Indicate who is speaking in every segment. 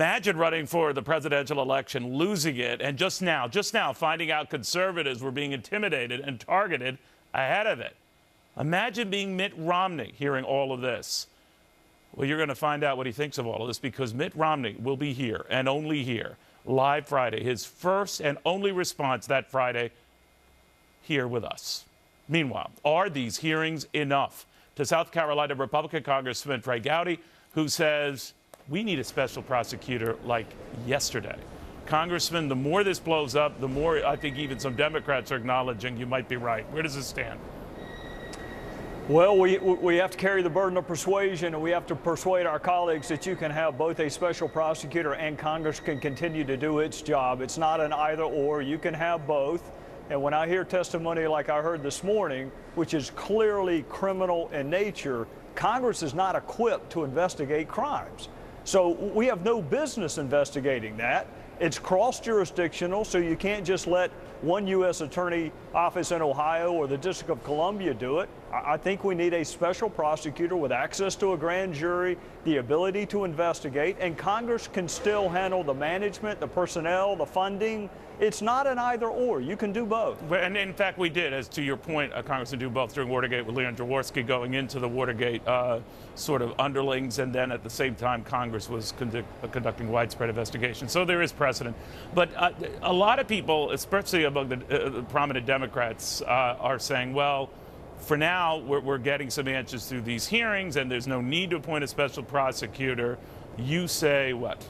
Speaker 1: Imagine running for the presidential election, losing it, and just now finding out conservatives were being intimidated and targeted ahead of it. Imagine being Mitt Romney hearing all of this. Well, you're going to find out what he thinks of all of this, because Mitt Romney will be here and only here live Friday. His first and only response that Friday here with us. Meanwhile, are these hearings enough? To South Carolina Republican Congressman Trey Gowdy, who says we need a special prosecutor like yesterday. Congressman, the more this blows up, the more I think even some Democrats are acknowledging you might be right. Where does it stand?
Speaker 2: Well, we have to carry the burden of persuasion, and we have to persuade our colleagues that you can have both a special prosecutor and Congress can continue to do its job. It's not an either or. You can have both. And when I hear testimony like I heard this morning, which is clearly criminal in nature, Congress is not equipped to investigate crimes. So we have no business investigating that. It's cross-jurisdictional, so you can't just let one U.S. Attorney office in Ohio or the District of Columbia do it. I think we need a special prosecutor with access to a grand jury, the ability to investigate, and Congress can still handle the management, the personnel, the funding. It's not an either or. You can do both.
Speaker 1: And in fact, we did, as to your point, Congressman, do both during Watergate with Leon Jaworski going into the Watergate sort of underlings, and then at the same time, Congress was conducting widespread investigation. So there is precedent. But a lot of people, especially among the prominent Democrats, are saying, well, for now, we're getting some answers through these hearings, and there's no need to appoint a special prosecutor. You say what?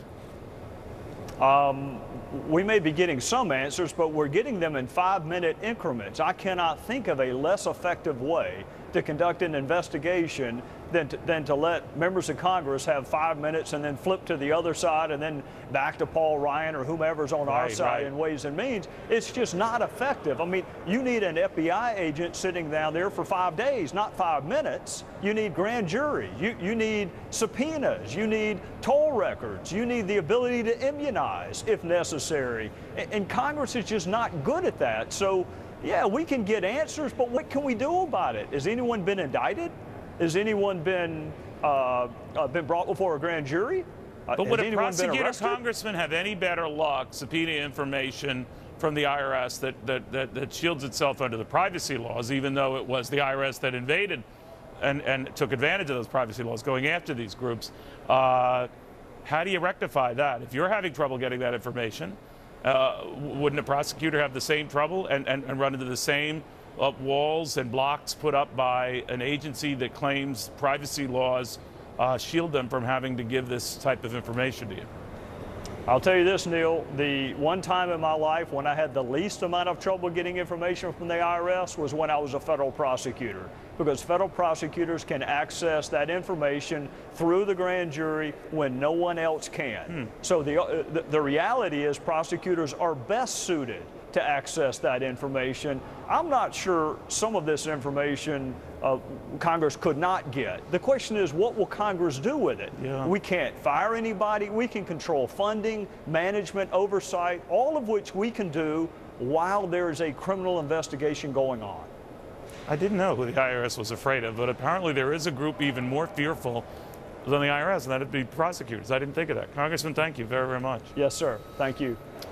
Speaker 2: We may be getting some answers, but we're getting them in 5-minute increments. I cannot think of a less effective way to conduct an investigation than to let members of Congress have 5 minutes and then flip to the other side and then back to Paul Ryan or whomever's on our side in Ways and Means. It's just not effective. I mean, you need an FBI agent sitting down there for 5 days, not 5 minutes. You need grand jury. You need subpoenas. You need toll records. You need the ability to immunize if necessary. And Congress is just not good at that. So, yeah, we can get answers, but what can we do about it? Has anyone been indicted? Has anyone been brought before a grand jury?
Speaker 1: But would a prosecutor, Congressman, have any better luck subpoenaing information from the IRS that shields itself under the privacy laws, even though it was the IRS that invaded and took advantage of those privacy laws going after these groups? How do you rectify that? If you're having trouble getting that information, wouldn't a prosecutor have the same trouble and run into the same walls and blocks put up by an agency that claims privacy laws shield them from having to give this type of information to you?
Speaker 2: I'll tell you this, Neil, the one time in my life when I had the least amount of trouble getting information from the IRS was when I was a federal prosecutor, because federal prosecutors can access that information through the grand jury when no one else can. So the reality is prosecutors are best suited to access that information. I'm not sure some of this information Congress could not get. The question is, what will Congress do with it? Yeah. We can't fire anybody. We can control funding, management, oversight, all of which we can do while there is a criminal investigation going on.
Speaker 1: I didn't know who the IRS was afraid of, but apparently there is a group even more fearful than the IRS, and that would be prosecutors. I didn't think of that. Congressman, thank you very, very much.
Speaker 2: Yes, sir. Thank you.